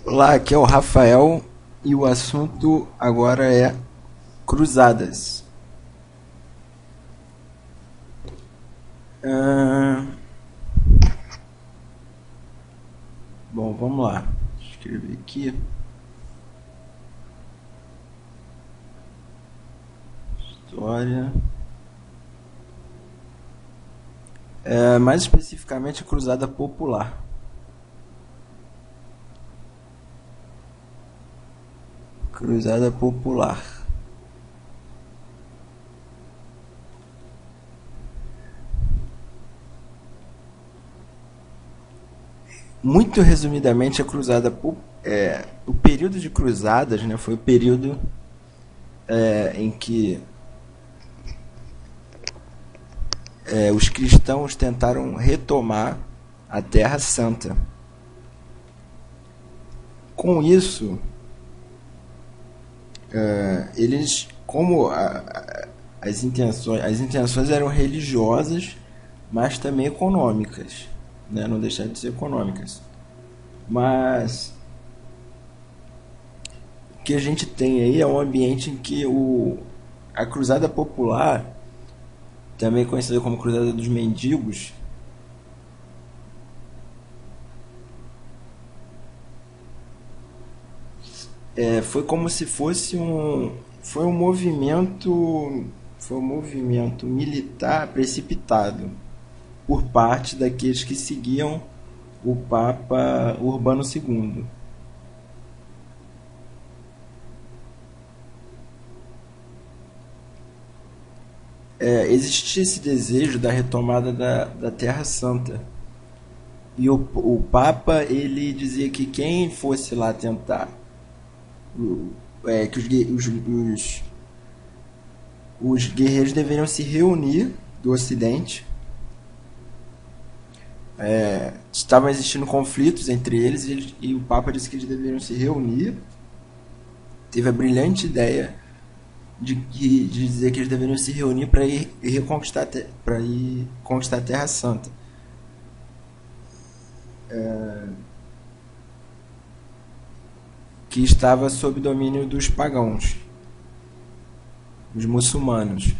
Olá, aqui é o Rafael e o assunto agora é cruzadas. Ahn, Bom, vamos lá. Deixa eu escrever aqui. História. Mais especificamente a Cruzada Popular. Cruzada Popular. Muito resumidamente, o período de cruzadas, né, foi o período em que os cristãos tentaram retomar a Terra Santa. Com isso, eles, como as intenções eram religiosas, mas também econômicas, né? Não deixaram de ser econômicas. Mas o que a gente tem aí é um ambiente em que a Cruzada Popular, também conhecida como Cruzada dos Mendigos, foi como se fosse foi um movimento militar precipitado por parte daqueles que seguiam o Papa Urbano II. Existia esse desejo da retomada da Terra Santa. E o Papa, ele dizia que quem fosse lá tentar, que os guerreiros deveriam se reunir do Ocidente. Estavam existindo conflitos entre eles e o Papa disse que eles deveriam se reunir. Teve a brilhante ideia de dizer que eles deveriam se reunir para ir conquistar a Terra Santa. Que estava sob domínio dos pagãos, os muçulmanos.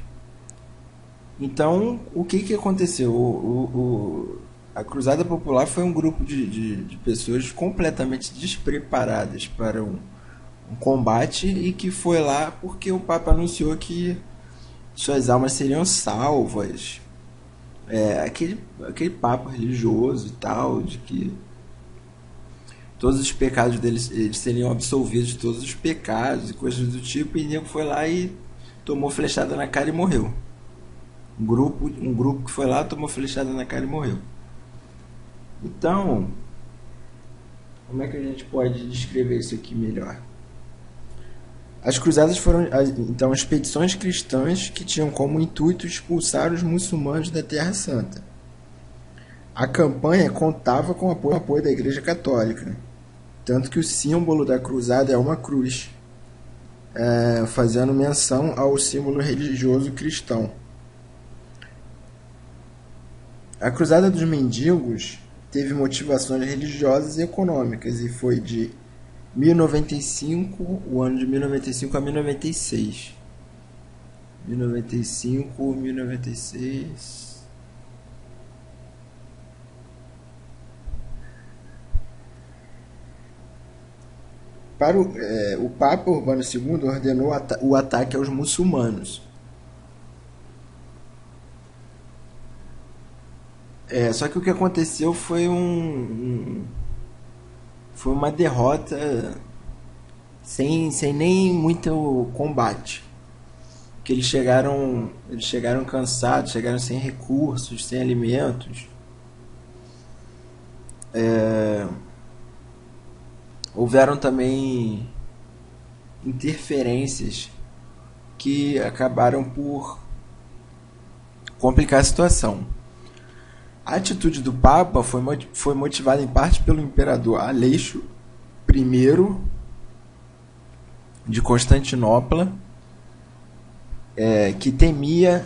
Então, o que aconteceu? A Cruzada Popular foi um grupo de pessoas completamente despreparadas para um combate e que foi lá porque o Papa anunciou que suas almas seriam salvas. Aquele papo religioso e tal, de que todos os pecados deles, eles seriam absolvidos de todos os pecados e coisas do tipo, e o nego foi lá e tomou flechada na cara e morreu. Um grupo que foi lá, tomou flechada na cara e morreu. Então, como é que a gente pode descrever isso aqui melhor? As cruzadas foram, então, expedições cristãs que tinham como intuito expulsar os muçulmanos da Terra Santa. A campanha contava com o apoio da Igreja Católica, tanto que o símbolo da cruzada é uma cruz, fazendo menção ao símbolo religioso cristão. A Cruzada dos Mendigos teve motivações religiosas e econômicas e foi de 1095, o ano de 1095 a 1096. 1095, 1096. Para o Papa Urbano II ordenou o ataque aos muçulmanos. Só que o que aconteceu foi foi uma derrota sem nem muito combate. Que eles chegaram cansados, chegaram sem recursos, sem alimentos. Houveram também interferências que acabaram por complicar a situação. A atitude do Papa foi motivada em parte pelo imperador Aleixo I de Constantinopla, que temia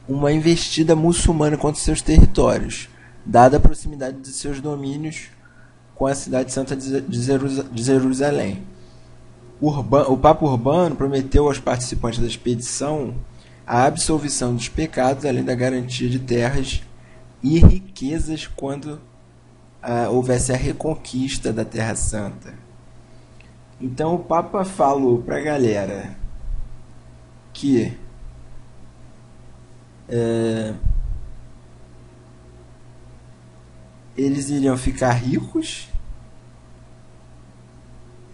uma investida muçulmana contra seus territórios, dada a proximidade de seus domínios com a cidade santa de Jerusalém. O Papa Urbano prometeu aos participantes da expedição a absolvição dos pecados, além da garantia de terras e riquezas quando houvesse a reconquista da Terra Santa. Então o Papa falou para a galera que eles iriam ficar ricos,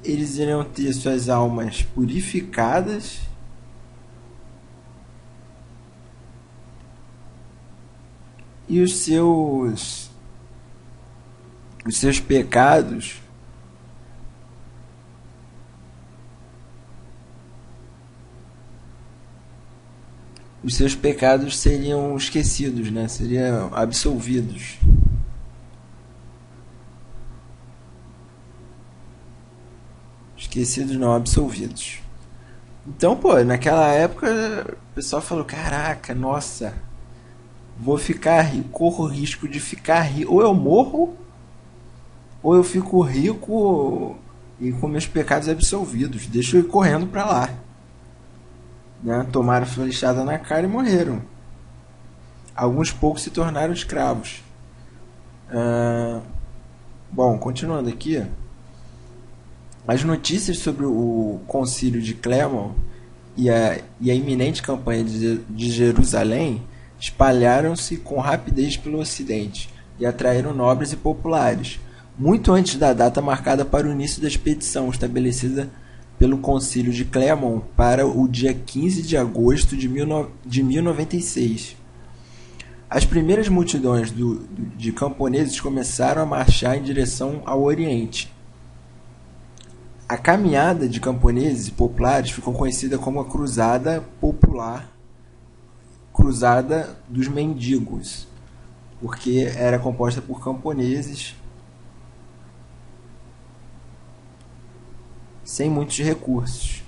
eles iriam ter suas almas purificadas e os seus pecados seriam esquecidos, né? Seriam absolvidos. Esquecidos não, absolvidos. Então, pô, naquela época o pessoal falou, caraca, nossa, vou ficar rico, corro o risco de ficar rico. Ou eu morro, ou eu fico rico e com meus pecados absolvidos. Deixa eu ir correndo pra lá. Né? Tomaram flechada na cara e morreram. Alguns poucos se tornaram escravos. Bom, continuando aqui. As notícias sobre o concílio de Clermont e a iminente campanha de Jerusalém espalharam-se com rapidez pelo Ocidente e atraíram nobres e populares, muito antes da data marcada para o início da expedição, estabelecida pelo concílio de Clermont para o dia 15 de agosto de 1096. As primeiras multidões de camponeses começaram a marchar em direção ao Oriente. A caminhada de camponeses e populares ficou conhecida como a Cruzada Popular, Cruzada dos Mendigos, porque era composta por camponeses sem muitos recursos.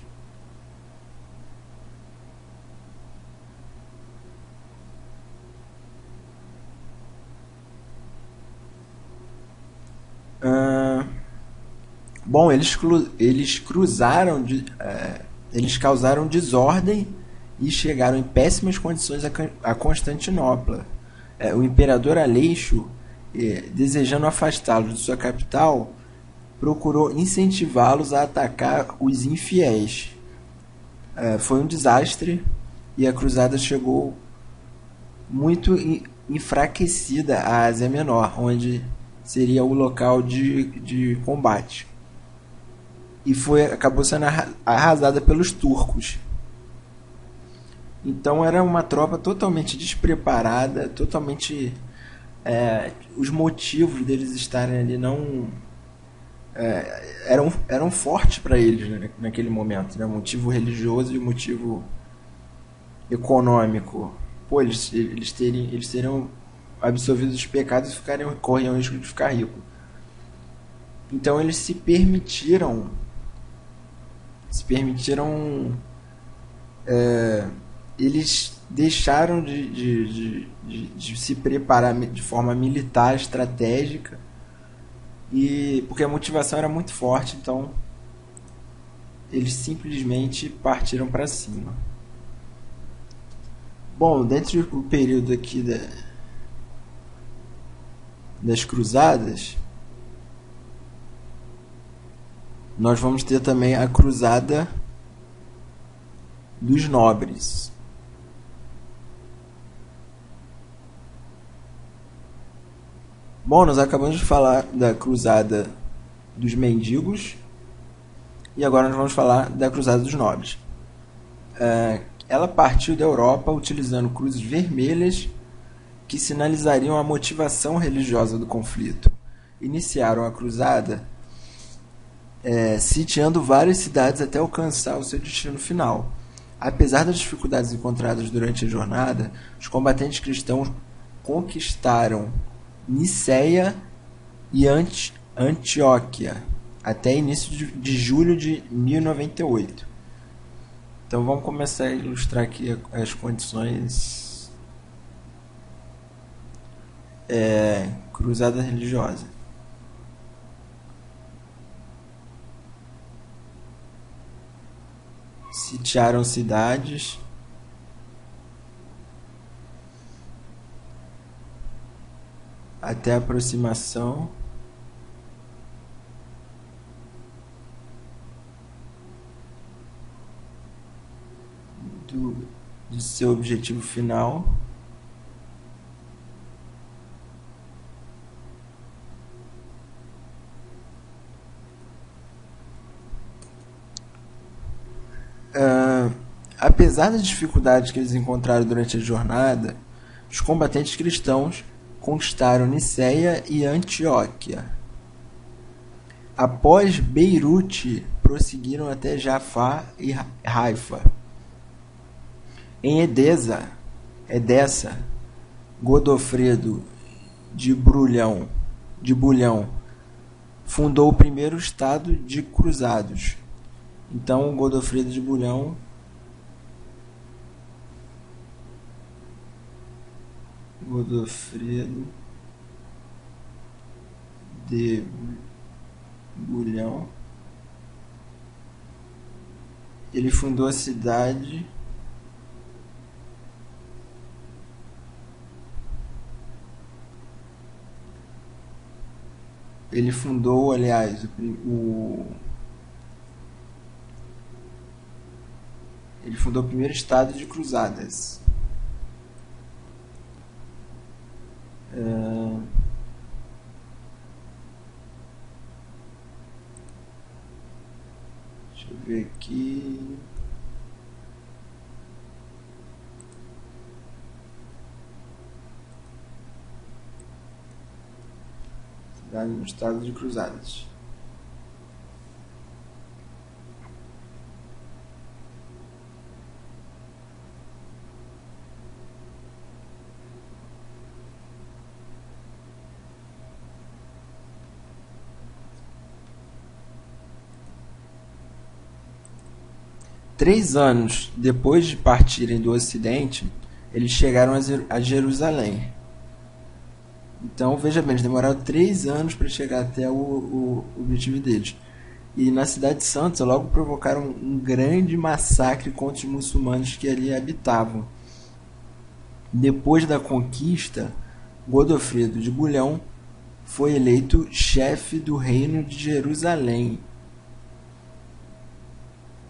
Bom, eles causaram desordem e chegaram em péssimas condições a Constantinopla. O imperador Aleixo, desejando afastá-los de sua capital, procurou incentivá-los a atacar os infiéis. Foi um desastre e a cruzada chegou muito enfraquecida à Ásia Menor, onde seria o local de combate. E acabou sendo arrasada pelos turcos. Então era uma tropa totalmente despreparada, totalmente... os motivos deles estarem ali não... eram fortes para eles, né, naquele momento, né? O motivo religioso e o motivo econômico. Pô, eles teriam absolvido os pecados e corriam o risco de ficar rico. Então eles se permitiram eles deixaram de se preparar de forma militar, estratégica, e porque a motivação era muito forte, então eles simplesmente partiram para cima. Bom, dentro do período aqui das cruzadas, nós vamos ter também a cruzada dos nobres. Bom, nós acabamos de falar da cruzada dos mendigos e agora nós vamos falar da cruzada dos nobres. Ela partiu da Europa utilizando cruzes vermelhas que sinalizariam a motivação religiosa do conflito. Iniciaram a cruzada sitiando várias cidades até alcançar o seu destino final. Apesar das dificuldades encontradas durante a jornada, os combatentes cristãos conquistaram Niceia e Antioquia até início de julho de 1098. Então vamos começar a ilustrar aqui as condições cruzada religiosa. sitiaram cidades, até a aproximação de seu objetivo final. Apesar das dificuldades que eles encontraram durante a jornada, os combatentes cristãos conquistaram Niceia e Antioquia. Após Beirute, prosseguiram até Jafá e Haifa. Em Edessa, Godofredo de Bulhão fundou o primeiro estado de cruzados. Então, Godofredo de Bulhão ele fundou a cidade ele fundou o primeiro estado de cruzadas. Deixa eu ver aqui. Cidade no estado de cruzadas. Três anos depois de partirem do Ocidente, eles chegaram a Jerusalém. Então, veja bem, eles demoraram 3 anos para chegar até o objetivo deles. E na cidade santa logo provocaram um grande massacre contra os muçulmanos que ali habitavam. Depois da conquista, Godofredo de Bulhão foi eleito chefe do reino de Jerusalém.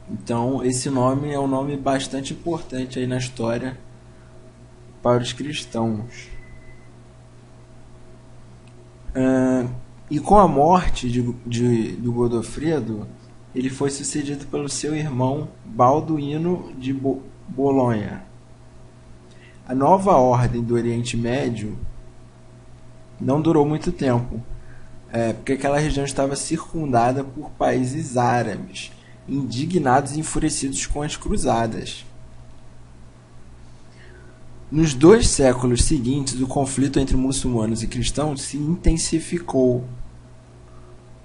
Então, esse nome é um nome bastante importante aí na história para os cristãos. E com a morte do Godofredo, ele foi sucedido pelo seu irmão Balduíno de Bolonha. A nova ordem do Oriente Médio não durou muito tempo, porque aquela região estava circundada por países árabes, indignados e enfurecidos com as cruzadas. Nos 2 séculos seguintes, o conflito entre muçulmanos e cristãos se intensificou,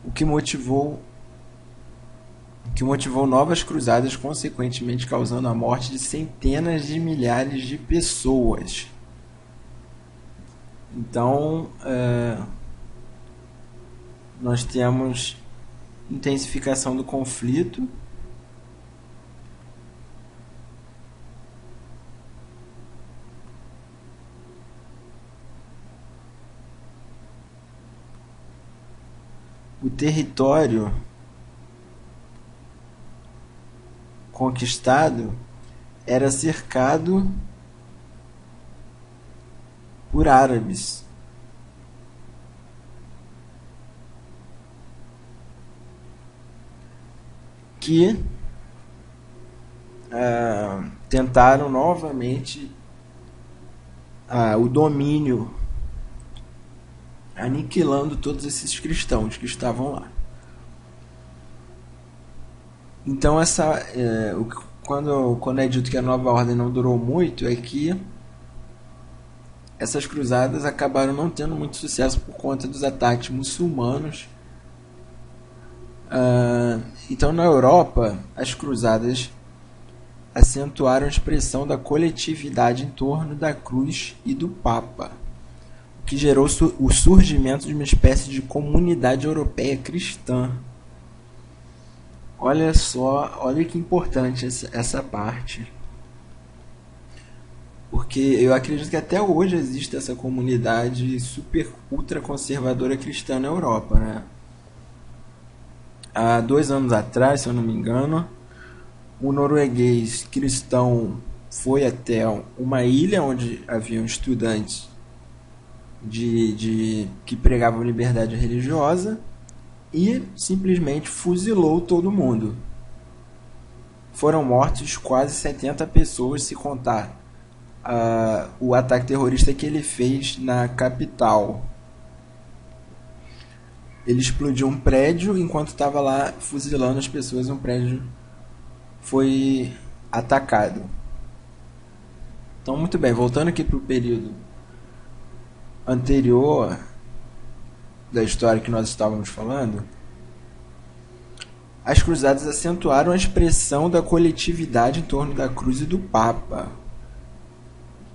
o que motivou novas cruzadas, consequentemente causando a morte de centenas de milhares de pessoas. Então, nós temos intensificação do conflito, o território conquistado era cercado por árabes. Que tentaram novamente o domínio, aniquilando todos esses cristãos que estavam lá. Então, quando é dito que a nova ordem não durou muito, é que essas cruzadas acabaram não tendo muito sucesso por conta dos ataques muçulmanos. Então, na Europa, as cruzadas acentuaram a expressão da coletividade em torno da cruz e do Papa, o que gerou o surgimento de uma espécie de comunidade europeia cristã. Olha só, olha que importante essa parte. Porque eu acredito que até hoje existe essa comunidade super ultra conservadora cristã na Europa, né? Há 2 anos atrás, se eu não me engano, um norueguês cristão foi até uma ilha onde haviam estudantes que pregavam liberdade religiosa e simplesmente fuzilou todo mundo. Foram mortos quase 70 pessoas, se contar o ataque terrorista que ele fez na capital. Ele explodiu um prédio enquanto estava lá fuzilando as pessoas. Um prédio foi atacado. Então, muito bem, voltando aqui para o período anterior da história que nós estávamos falando, as cruzadas acentuaram a expressão da coletividade em torno da cruz e do Papa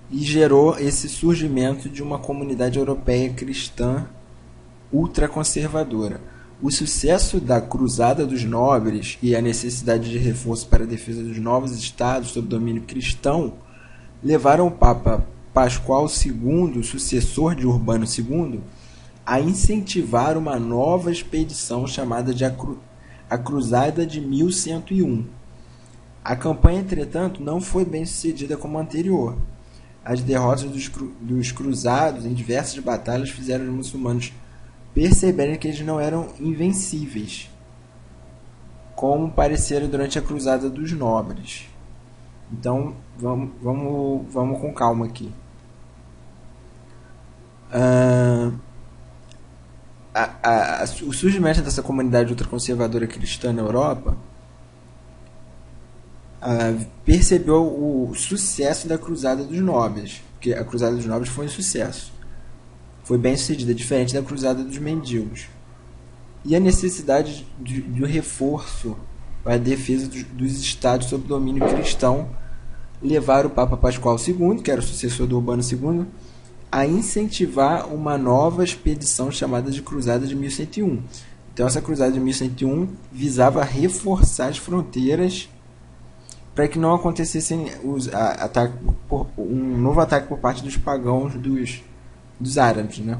e gerou esse surgimento de uma comunidade europeia cristã ultraconservadora. O sucesso da Cruzada dos Nobres e a necessidade de reforço para a defesa dos novos estados sob domínio cristão levaram o Papa Pascoal II, sucessor de Urbano II, a incentivar uma nova expedição chamada de a Cruzada de 1101. A campanha, entretanto, não foi bem sucedida como a anterior. As derrotas dos cruzados em diversas batalhas fizeram os muçulmanos perceberem que eles não eram invencíveis, como pareceram durante a Cruzada dos Nobres. Então, vamos com calma aqui. O surgimento dessa comunidade ultraconservadora cristã na Europa percebeu o sucesso da Cruzada dos Nobres, porque a Cruzada dos Nobres foi um sucesso, foi bem sucedida, diferente da Cruzada dos Mendigos, e a necessidade de um reforço para a defesa dos estados sob domínio cristão levaram o Papa Pascoal II, que era o sucessor do Urbano II, a incentivar uma nova expedição chamada de Cruzada de 1101. Então essa Cruzada de 1101 visava reforçar as fronteiras para que não acontecessem um novo ataque por parte dos pagãos dos árabes, né?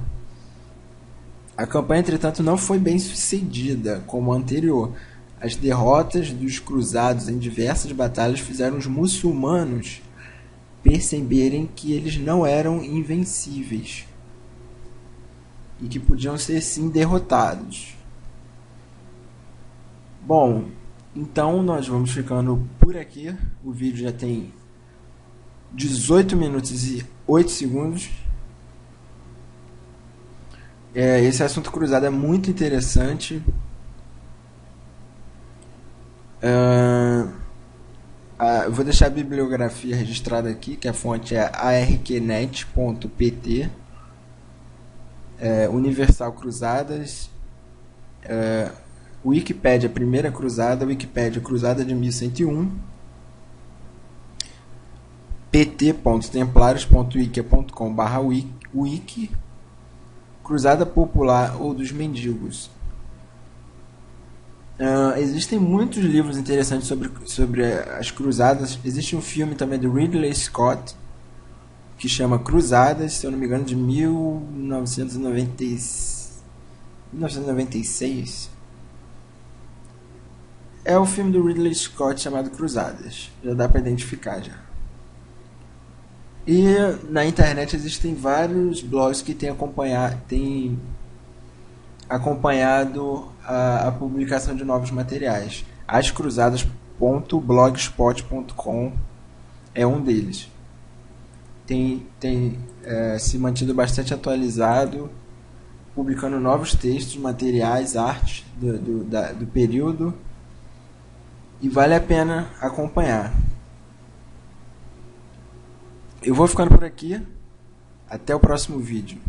A campanha, entretanto, não foi bem sucedida como a anterior. As derrotas dos cruzados em diversas batalhas fizeram os muçulmanos perceberem que eles não eram invencíveis e que podiam ser sim derrotados. Bom, então nós vamos ficando por aqui. O vídeo já tem 18 minutos e 8 segundos. Esse assunto cruzado é muito interessante. Eu vou deixar a bibliografia registrada aqui, que a fonte é arqnet.pt, Universal Cruzadas, Wikipédia Primeira Cruzada, Wikipédia Cruzada de 1101, pt.templarios.wiki.com/wiki, Cruzada Popular ou dos Mendigos. Existem muitos livros interessantes sobre as cruzadas. Existe um filme também do Ridley Scott que chama Cruzadas, se eu não me engano, de 1996. É o filme do Ridley Scott chamado Cruzadas. Já dá para identificar já. E na internet existem vários blogs que têm acompanhado a publicação de novos materiais. Ascruzadas.blogspot.com é um deles. Tem se mantido bastante atualizado, publicando novos textos, materiais, artes do período, e vale a pena acompanhar. Eu vou ficando por aqui. Até o próximo vídeo.